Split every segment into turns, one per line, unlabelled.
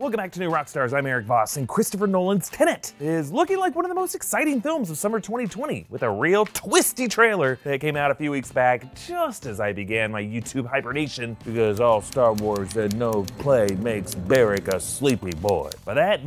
Welcome back to New Rockstars. I'm Erik Voss, and Christopher Nolan's Tenet is looking like one of the most exciting films of summer 2020 with a real twisty trailer that came out a few weeks back just as I began my YouTube hibernation because all Star Wars said no play makes Beric a sleepy boy. But that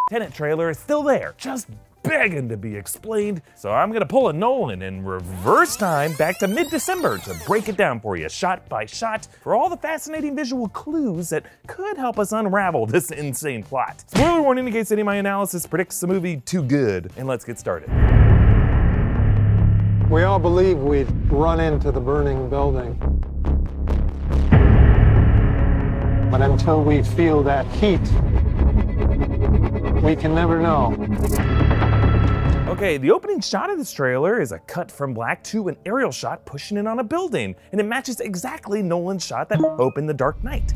Tenet trailer is still there, just begging to be explained. So I'm gonna pull a Nolan in reverse time back to mid-December to break it down for you shot by shot for all the fascinating visual clues that could help us unravel this insane plot. Spoiler warning in case any of my analysis predicts the movie too good, and let's get started.
We all believe we'd run into the burning building. But until we feel that heat, we can never know.
Okay, the opening shot of this trailer is a cut from black to an aerial shot pushing in on a building, and it matches exactly Nolan's shot that opened The Dark Knight.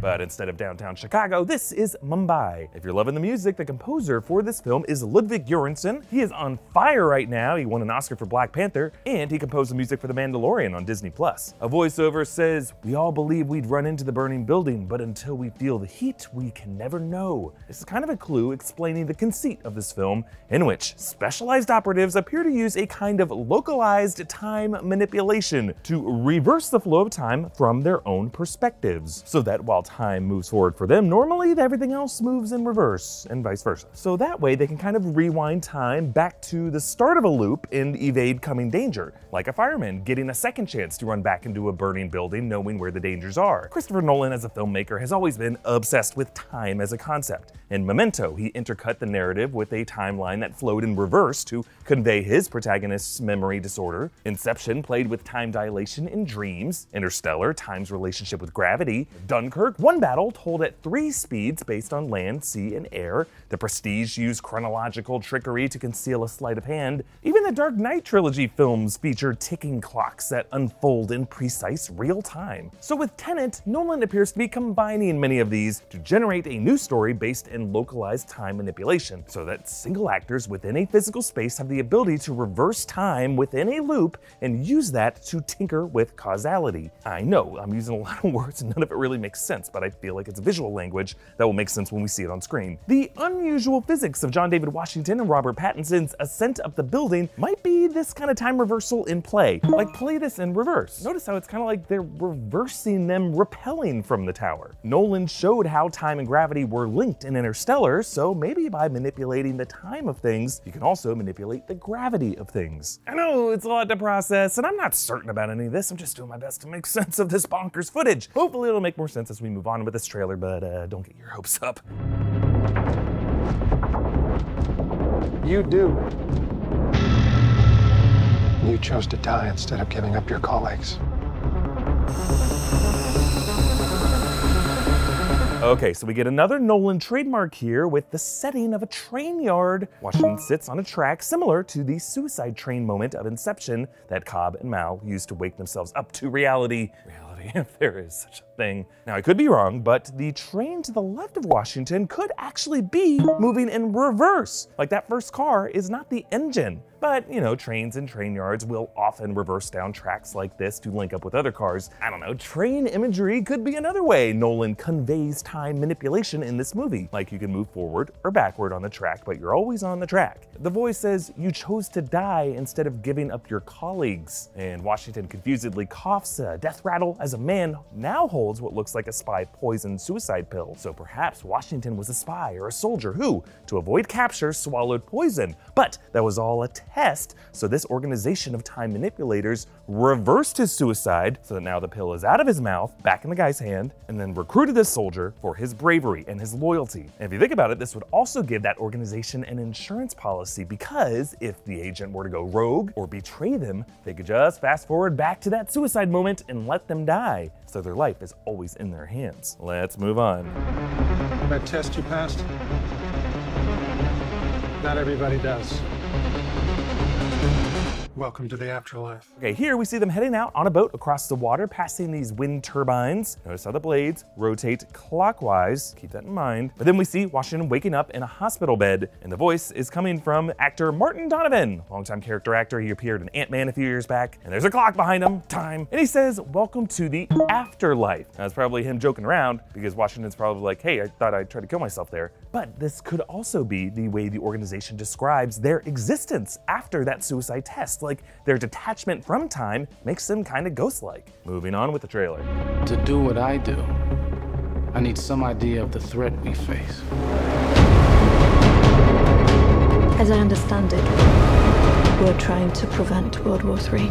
But instead of downtown Chicago, this is Mumbai. If you're loving the music, the composer for this film is Ludwig Göransson. He is on fire right now. He won an Oscar for Black Panther, and he composed the music for The Mandalorian on Disney+. A voiceover says, "We all believe we'd run into the burning building, but until we feel the heat, we can never know." This is kind of a clue explaining the conceit of this film, in which specialized operatives appear to use a kind of localized time manipulation to reverse the flow of time from their own perspectives, so that while time moves forward for them, normally everything else moves in reverse, and vice versa. So that way they can kind of rewind time back to the start of a loop and evade coming danger, like a fireman getting a second chance to run back into a burning building knowing where the dangers are. Christopher Nolan as a filmmaker has always been obsessed with time as a concept. In Memento, he intercut the narrative with a timeline that flowed in reverse to convey his protagonist's memory disorder. Inception played with time dilation in dreams. Interstellar, time's relationship with gravity. Dunkirk, one battle told at 3 speeds based on land, sea, and air. The Prestige used chronological trickery to conceal a sleight of hand. Even the Dark Knight trilogy films feature ticking clocks that unfold in precise real time. So with Tenet, Nolan appears to be combining many of these to generate a new story based in localized time manipulation, so that single actors within a physical space have the ability to reverse time within a loop and use that to tinker with causality. I know, I'm using a lot of words and none of it really makes sense, but I feel like it's visual language that will make sense when we see it on screen. The unusual physics of John David Washington and Robert Pattinson's ascent up the building might be this kind of time reversal in play. Like, play this in reverse. Notice how it's kind of like they're reversing them repelling from the tower. Nolan showed how time and gravity were linked in Interstellar, so maybe by manipulating the time of things, you can also manipulate the gravity of things. I know it's a lot to process, and I'm not certain about any of this. I'm just doing my best to make sense of this bonkers footage. Hopefully it'll make more sense as we move on with this trailer, but don't get your hopes up.
You do. You chose to die instead of giving up your colleagues.
Okay, so we get another Nolan trademark here with the setting of a train yard. Washington sits on a track similar to the suicide train moment of Inception that Cobb and Mal used to wake themselves up to reality, if there is such a thing. Now, I could be wrong, but the train to the left of Washington could actually be moving in reverse. Like, that first car is not the engine. But, you know, trains and train yards will often reverse down tracks like this to link up with other cars. I don't know, train imagery could be another way Nolan conveys time manipulation in this movie. Like, you can move forward or backward on the track, but you're always on the track. The voice says, "You chose to die instead of giving up your colleagues." And Washington confusedly coughs a death rattle as a man now holds what looks like a spy poison suicide pill. So perhaps Washington was a spy or a soldier who, to avoid capture, swallowed poison. But that was all a test, so this organization of time manipulators reversed his suicide so that now the pill is out of his mouth, back in the guy's hand, and then recruited this soldier for his bravery and his loyalty. And if you think about it, this would also give that organization an insurance policy, because if the agent were to go rogue or betray them, they could just fast forward back to that suicide moment and let them die. So their life is always in their hands. Let's move on.
That test you passed? Not everybody does. Welcome to the afterlife.
Okay, here we see them heading out on a boat across the water, passing these wind turbines. Notice how the blades rotate clockwise. Keep that in mind. But then we see Washington waking up in a hospital bed, and the voice is coming from actor Martin Donovan, longtime character actor. He appeared in Ant-Man a few years back, and there's a clock behind him, time. And he says, "Welcome to the afterlife." Now, it's probably him joking around because Washington's probably like, "Hey, I thought I'd try to kill myself there." But this could also be the way the organization describes their existence after that suicide test. Like, their detachment from time makes them kind of ghost-like. Moving on with the trailer.
To do what I do, I need some idea of the threat we face.
As I understand it, we're trying to prevent World War III.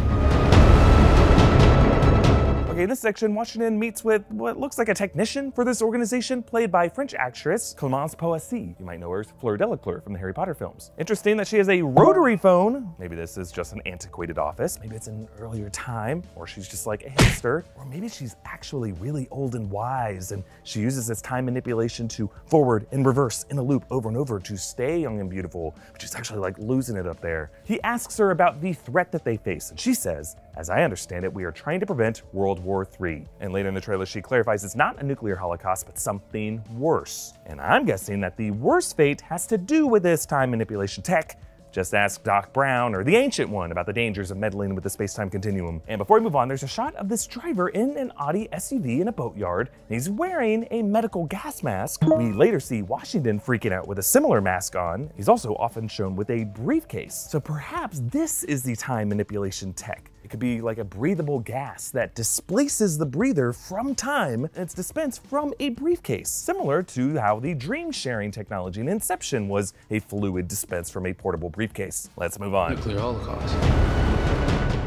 Okay, in this section, Washington meets with what looks like a technician for this organization, played by French actress Clémence Poissy. You might know her as Fleur Delacour from the Harry Potter films. Interesting that she has a rotary phone. Maybe this is just an antiquated office. Maybe it's an earlier time, or she's just like a hipster. Or maybe she's actually really old and wise, and she uses this time manipulation to forward and reverse in a loop over and over to stay young and beautiful, but she's actually like losing it up there. He asks her about the threat that they face, and she says, "As I understand it, we are trying to prevent World War III. And later in the trailer, she clarifies it's not a nuclear holocaust, but something worse. And I'm guessing that the worst fate has to do with this time manipulation tech. Just ask Doc Brown or the Ancient One about the dangers of meddling with the space-time continuum. And before we move on, there's a shot of this driver in an Audi SUV in a boatyard, and he's wearing a medical gas mask. We later see Washington freaking out with a similar mask on. He's also often shown with a briefcase. So perhaps this is the time manipulation tech. It could be like a breathable gas that displaces the breather from time, and it's dispensed from a briefcase, similar to how the dream sharing technology in Inception was a fluid dispensed from a portable briefcase. Let's move on.
Nuclear holocaust.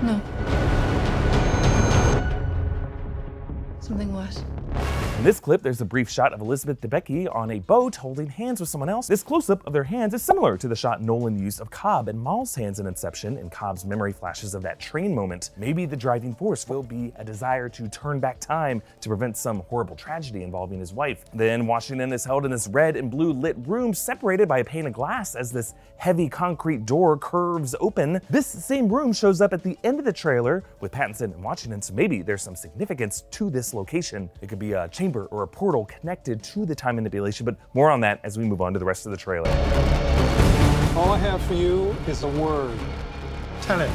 No. Something worse.
In this clip, there's a brief shot of Elizabeth Debicki on a boat holding hands with someone else. This close-up of their hands is similar to the shot Nolan used of Cobb and Maul's hands in Inception, and Cobb's memory flashes of that train moment. Maybe the driving force will be a desire to turn back time to prevent some horrible tragedy involving his wife. Then Washington is held in this red and blue lit room separated by a pane of glass as this heavy concrete door curves open. This same room shows up at the end of the trailer with Pattinson and Washington, so maybe there's some significance to this location. It could be a chamber or a portal connected to the time manipulation, but more on that as we move on to the rest of the trailer.
All I have for you is a word. Tenet.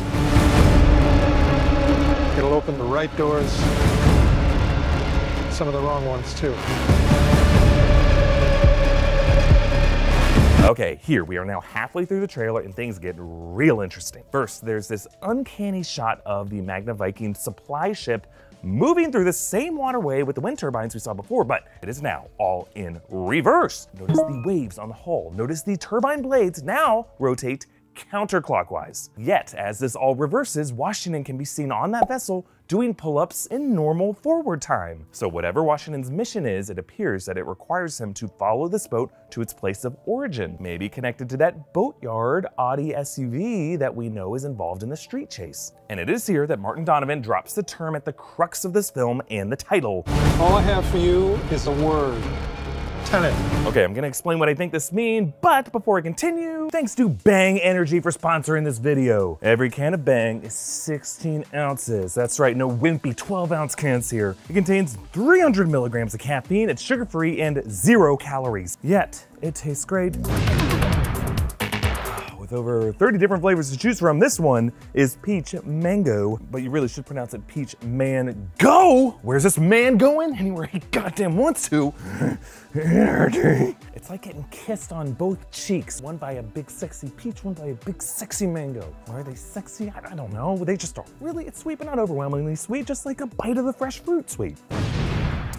It'll open the right doors, some of the wrong ones too.
Okay, here we are now halfway through the trailer and things get real interesting. First, there's this uncanny shot of the Magna Viking supply ship moving through the same waterway with the wind turbines we saw before, but it is now all in reverse. Notice the waves on the hull. Notice the turbine blades now rotate counterclockwise. Yet, as this all reverses, Washington can be seen on that vessel doing pull-ups in normal forward time. So whatever Washington's mission is, it appears that it requires him to follow this boat to its place of origin, maybe connected to that boatyard Audi SUV that we know is involved in the street chase. And it is here that Martin Donovan drops the term at the crux of this film and the title.
All I have for you is a word. Tenet.
Okay, I'm gonna explain what I think this means, but before I continue, thanks to Bang Energy for sponsoring this video. Every can of Bang is 16 ounces. That's right, no wimpy 12-ounce cans here. It contains 300 milligrams of caffeine, it's sugar-free, and 0 calories. Yet, it tastes great. With over 30 different flavors to choose from, this one is peach mango, but you really should pronounce it peach man-go. Where's this man going? Anywhere he goddamn wants to. It's like getting kissed on both cheeks, one by a big sexy peach, one by a big sexy mango. Why are they sexy? I don't know. They just are really, it's sweet but not overwhelmingly sweet, just like a bite of the fresh fruit sweet.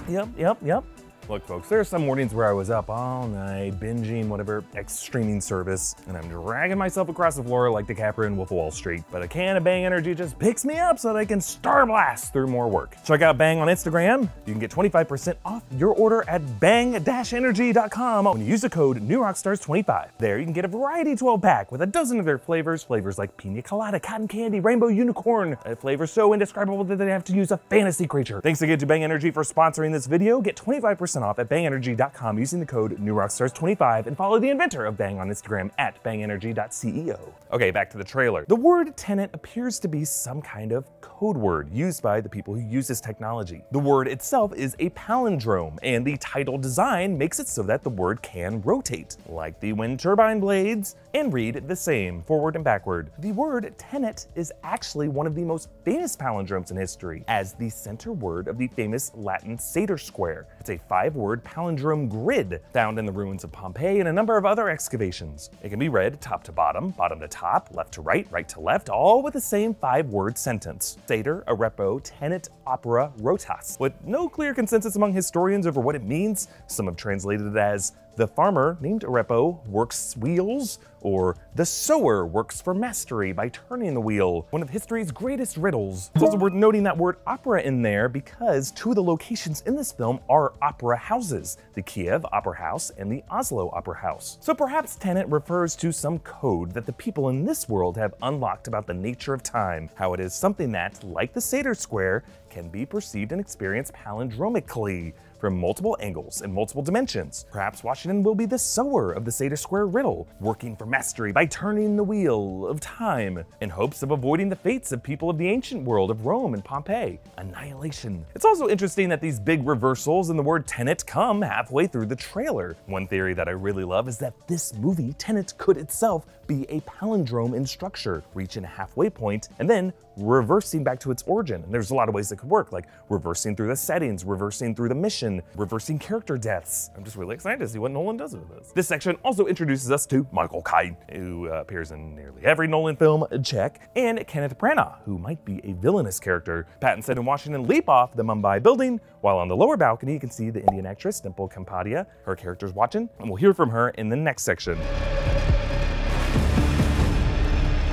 Yep. Look, folks, there are some mornings where I was up all night, binging whatever streaming service, and I'm dragging myself across the floor like DiCaprio in Wolf of Wall Street. But a can of Bang Energy just picks me up so that I can star blast through more work. Check out Bang on Instagram. You can get 25% off your order at bang-energy.com when you use the code NewRockstars25. There you can get a variety 12-pack with a dozen of their flavors like pina colada, cotton candy, rainbow unicorn, a flavor so indescribable that they have to use a fantasy creature. Thanks again to Bang Energy for sponsoring this video. Get 25% 20% off at bangenergy.com using the code NewRockstars25 and follow the inventor of Bang on Instagram at bangenergy.ceo. Okay, back to the trailer. The word Tenet appears to be some kind of code word used by the people who use this technology. The word itself is a palindrome, and the title design makes it so that the word can rotate, like the wind turbine blades, and read the same, forward and backward. The word Tenet is actually one of the most famous palindromes in history, as the center word of the famous Latin Satyr Square. It's a 5-word palindrome grid found in the ruins of Pompeii and a number of other excavations. It can be read top to bottom, bottom to top, left to right, right to left, all with the same 5-word sentence. Satyr, arepo, tenet, opera, rotas. With no clear consensus among historians over what it means, some have translated it as the farmer named Arepo works wheels, or the sower works for mastery by turning the wheel. One of history's greatest riddles. It's also worth noting that word opera in there because 2 of the locations in this film are opera houses, the Kiev Opera House and the Oslo Opera House. So perhaps Tenet refers to some code that the people in this world have unlocked about the nature of time, how it is something that, like the Satyr Square, can be perceived and experienced palindromically from multiple angles and multiple dimensions. Perhaps Washington will be the sower of the Satyr Square riddle, working for mastery by turning the wheel of time in hopes of avoiding the fates of people of the ancient world of Rome and Pompeii, annihilation. It's also interesting that these big reversals in the word Tenet come halfway through the trailer. One theory that I really love is that this movie, Tenet, could itself be a palindrome in structure, reaching a halfway point and then reversing back to its origin. And there's a lot of ways that could work, like reversing through the settings, reversing through the mission, reversing character deaths. I'm just really excited to see what Nolan does with this. This section also introduces us to Michael Caine, who appears in nearly every Nolan film, check, and Kenneth Branagh, who might be a villainous character. Pattinson and Washington leap off the Mumbai building, while on the lower balcony you can see the Indian actress Dimple Kapadia. Her character's watching, and we'll hear from her in the next section.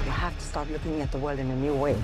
You have to start looking at the world in a new way.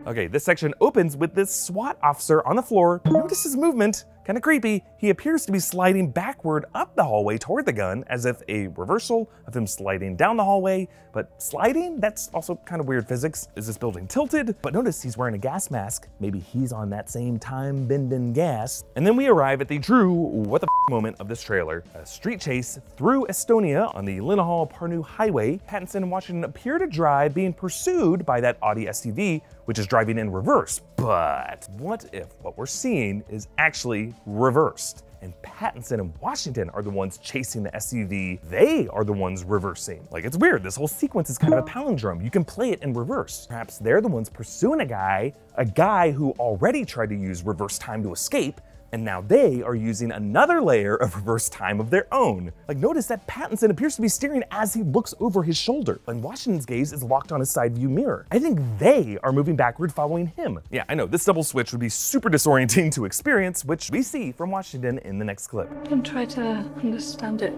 Okay, this section opens with this SWAT officer on the floor. Notice his movement, kind of creepy. He appears to be sliding backward up the hallway toward the gun, as if a reversal of him sliding down the hallway, but sliding? That's also kind of weird physics. Is this building tilted? But notice he's wearing a gas mask. Maybe he's on that same time-bending gas. And then we arrive at the true what the f moment of this trailer. A street chase through Estonia on the Linnahall-Parnu highway. Pattinson and Washington appear to drive, being pursued by that Audi SUV, which is driving in reverse. But what if what we're seeing is actually reversed? And Pattinson and Washington are the ones chasing the SUV. They are the ones reversing. Like, it's weird. This whole sequence is kind of a palindrome. You can play it in reverse. Perhaps they're the ones pursuing a guy who already tried to use reverse time to escape, and now they are using another layer of reverse time of their own. Like, notice that Pattinson appears to be steering as he looks over his shoulder, and Washington's gaze is locked on his side view mirror. I think they are moving backward following him. Yeah, I know, this double switch would be super disorienting to experience, which we see from Washington in the next clip.
And try to understand it.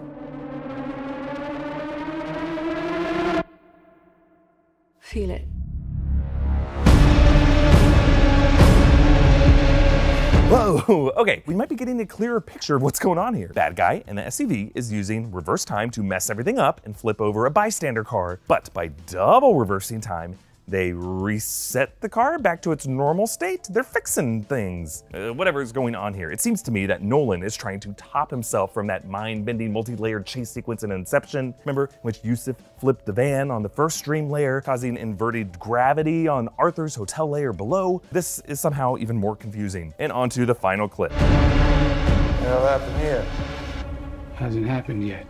Feel it.
Whoa, okay, we might be getting a clearer picture of what's going on here. Bad guy in the SUV is using reverse time to mess everything up and flip over a bystander car, but by double reversing time, they reset the car back to its normal state. They're fixing things. Whatever is going on here. It seems to me that Nolan is trying to top himself from that mind-bending multi-layered chase sequence in Inception. Remember, in which Yusuf flipped the van on the first dream layer, causing inverted gravity on Arthur's hotel layer below? This is somehow even more confusing. And on to the final clip.
What the hell happened here?
Hasn't happened yet.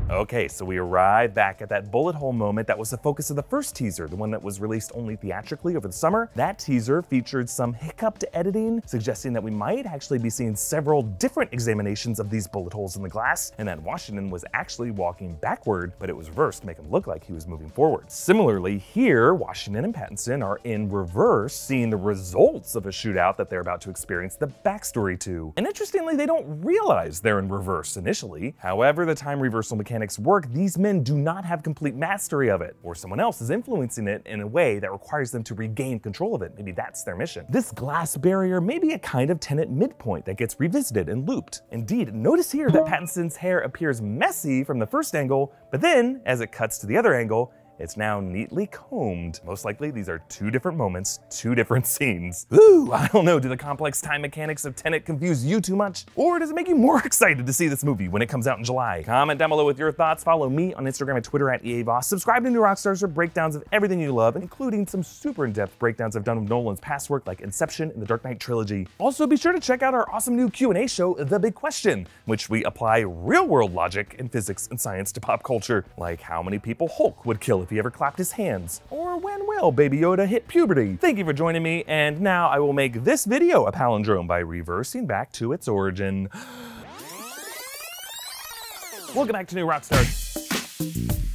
Okay, so we arrive back at that bullet hole moment that was the focus of the first teaser, the one that was released only theatrically over the summer. That teaser featured some hiccuped editing, suggesting that we might actually be seeing several different examinations of these bullet holes in the glass, and that Washington was actually walking backward, but it was reversed to make him look like he was moving forward. Similarly, here, Washington and Pattinson are in reverse, seeing the results of a shootout that they're about to experience the backstory to. And interestingly, they don't realize they're in reverse initially. However, the time reversal mechanic mechanics work, these men do not have complete mastery of it, or someone else is influencing it in a way that requires them to regain control of it. Maybe that's their mission. This glass barrier may be a kind of Tenet midpoint that gets revisited and looped. Indeed, notice here that Pattinson's hair appears messy from the first angle, but then, as it cuts to the other angle, it's now neatly combed. Most likely, these are two different moments, two different scenes. Ooh, I don't know, do the complex time mechanics of Tenet confuse you too much? Or does it make you more excited to see this movie when it comes out in July? Comment down below with your thoughts. Follow me on Instagram and Twitter at Erik Voss. Subscribe to New Rockstars for breakdowns of everything you love, including some super in-depth breakdowns I've done of Nolan's past work like Inception and the Dark Knight trilogy. Also, be sure to check out our awesome new Q&A show, The Big Question, which we apply real-world logic and physics and science to pop culture, like how many people Hulk would kill if he ever clapped his hands, or when will Baby Yoda hit puberty. Thank you for joining me, and now I will make this video a palindrome by reversing back to its origin. Welcome back to New Rockstars.